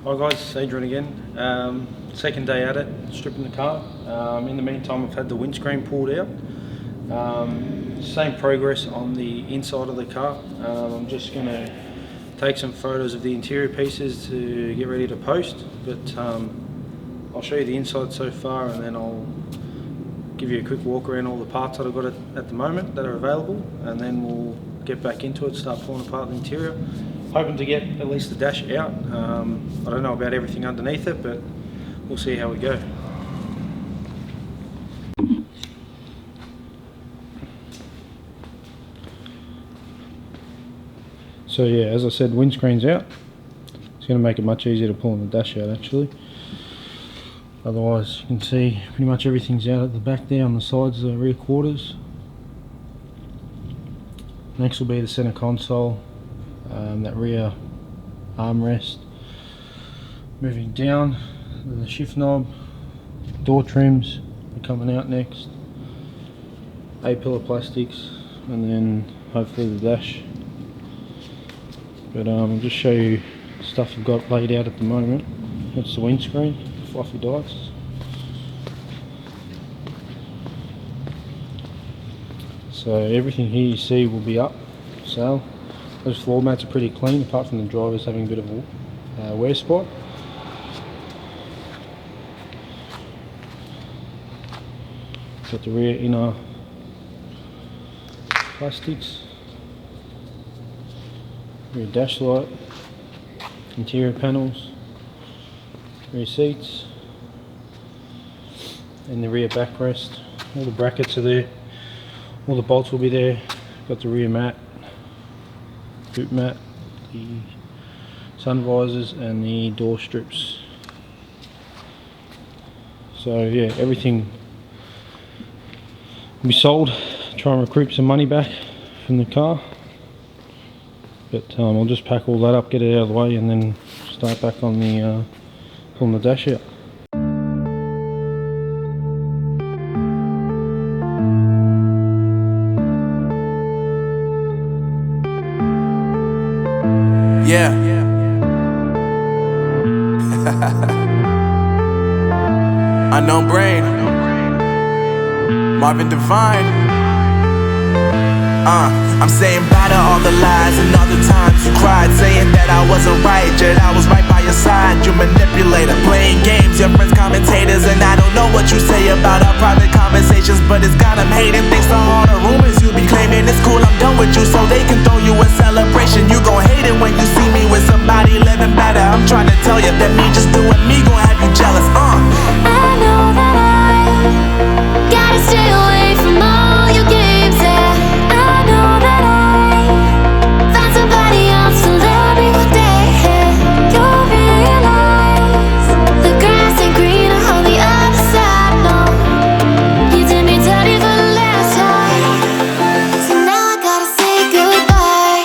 Hi guys, Adrian again. Second day at it, stripping the car. In the meantime, I've had the windscreen pulled out. Same progress on the inside of the car. I'm just going to take some photos of the interior pieces to get ready to post, but I'll show you the inside so far, and then I'll give you a quick walk around all the parts that I've got at the moment that are available, and then we'll get back into it, start pulling apart the interior. Hoping to get at least the dash out. I don't know about everything underneath it, but we'll see how we go. So yeah, as I said, windscreen's out. It's going to make it much easier to pull the dash out actually. Otherwise you can see pretty much everything's out at the back there on the sides of the rear quarters. Next will be the center console. That rear armrest. Moving down, the shift knob, door trims are coming out next, A-pillar plastics, and then hopefully the dash. But I'll just show you stuff I've got laid out at the moment. That's the windscreen, fluffy dice. So everything here you see will be up for sale. Those floor mats are pretty clean, apart from the drivers having a bit of a wear spot. Got the rear inner plastics, rear dash light, interior panels, rear seats, and the rear backrest. All the brackets are there, all the bolts will be there. Got the rear mat, boot mat, the sun visors, and the door strips. So yeah, everything will be sold. Try and recoup some money back from the car, but I'll just pack all that up, get it out of the way, and then start back on the pulling the dash out. Yeah. Unknown Brain, Marvin Divine. I'm saying bye to all the lies and all the times you cried, saying that I wasn't right, yet I was right by your side. You manipulator, playing games, your friends commentators, and I don't know what you say about our private conversations, but it's got them hating. Thanks to all the rumors you be claiming. It's cool, I'm done with you, so they can throw you a celebration. You gon' hate it when you see me with somebody living better. I'm trying to tell you that me just doing me gon' have you jealous. I know that I gotta stay away from all your games, yeah. I know that I found somebody else to love me one day, yeah. You'll realize the grass ain't greener on the other side, no. You did me dirty for the last time, so now I gotta say goodbye.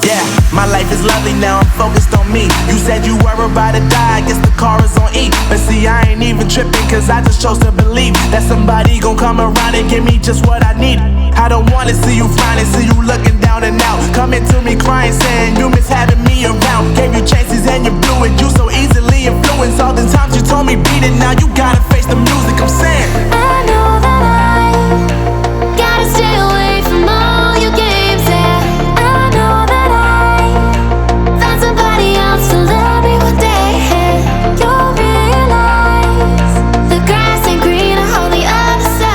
Yeah, my life is lovely now, I'm focused on me. You said you were about to die, I guess the car is on E. But see, I ain't even tripping, cause I just chose to believe that somebody gon' come around and give me just what I need. I don't wanna see you flying, see you looking down and out, coming to me crying, saying you miss having me around. Gave you chances and you blew it, you so easily influenced. All the times you told me beat it, now you gotta face the music. I'm saying I know that I gotta stay away from all your games, yeah. I know that I found somebody else to love me one day, yeah. You'll realize the grass ain't greener on the other side.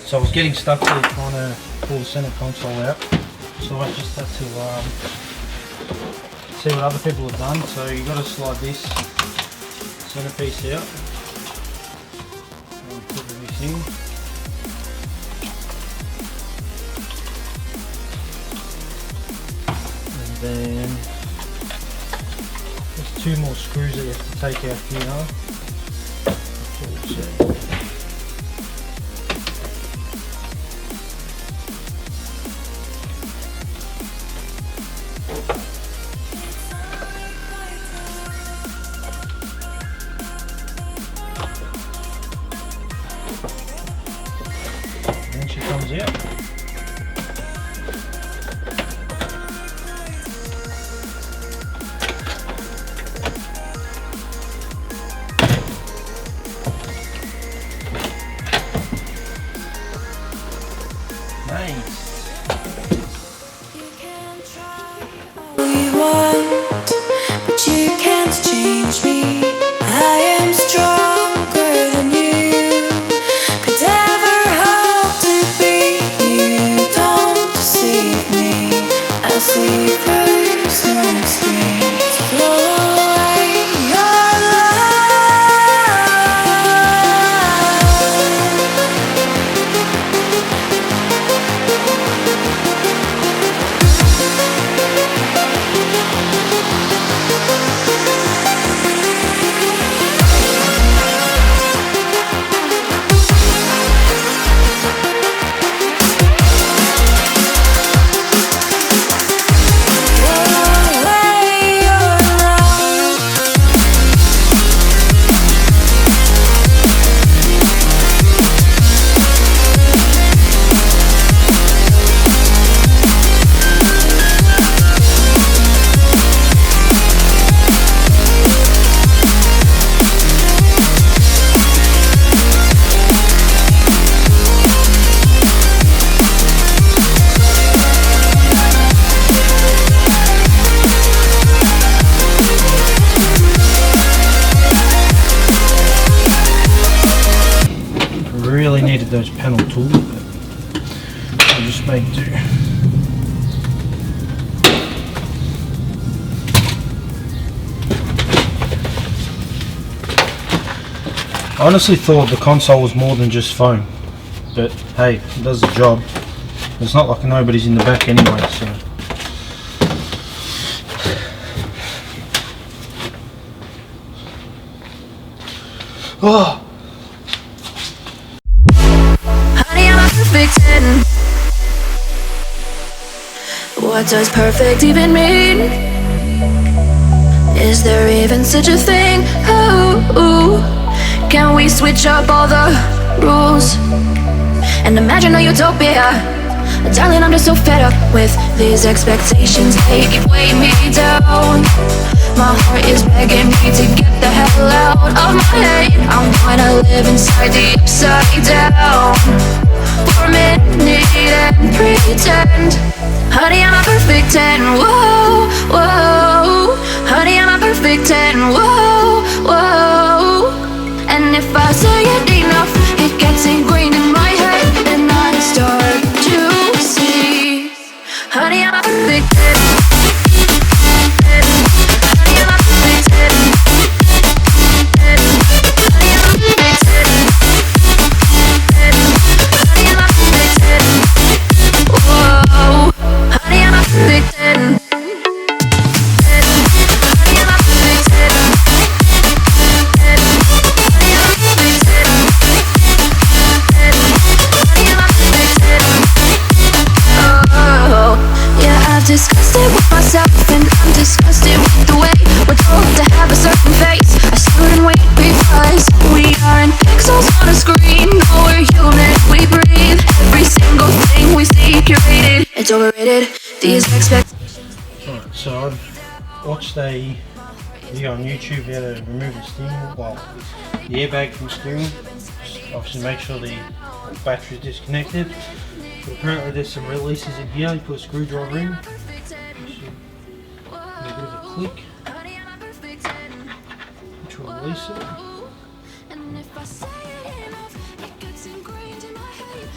So I was getting stuck there trying to pull the center console out. So I just had to see what other people have done. So you've got to slide this centerpiece out and put this in. And then there's 2 more screws that you have to take out here. And then she comes out. Nice. All you want, but you can't change me. I am stronger than you could ever hope to be. You don't deceive me. I see through smoke screens. Blow away your Really needed those panel tools, but I'll just make do. I honestly thought the console was more than just foam, but hey, it does the job. It's not like nobody's in the back anyway, so. Oh! Honey, I'm a perfect 10. What does perfect even mean? Is there even such a thing? Ooh, can we switch up all the rules and imagine a utopia? Darling, I'm just so fed up with these expectations. They keep weighing me down. My heart is begging me to get the hell out of my head. I'm gonna live inside the upside down for a minute and pretend. Honey, I'm a perfect 10. Whoa, whoa. Honey, I'm a perfect 10. Whoa, whoa. And if I say it enough, it gets ingrained in my head, and I start to see. Honey, I'm a perfect 10. Honey, I'm a perfect 10. Honey, I'm a perfect 10. Honey, I'm a perfect 10. Whoa. Honey, I'm a perfect 10. Honey, I'm a perfect 10. Disgusted with myself, and I'm disgusted with the way we're told to have a certain face, a certain weight, because we aren't pixels on a screen. No, we're human, we breathe. Every single thing we see curated, it's overrated. These expectations. Alright, so I've watched a video on YouTube how to remove the steering wheel, well, the airbag from the steering wheel. Just obviously make sure the battery is disconnected. But apparently there's some releases in here. You put a screwdriver in, you should give a bit of a click, which will release it. And if I say it enough, it gets ingrained in my head.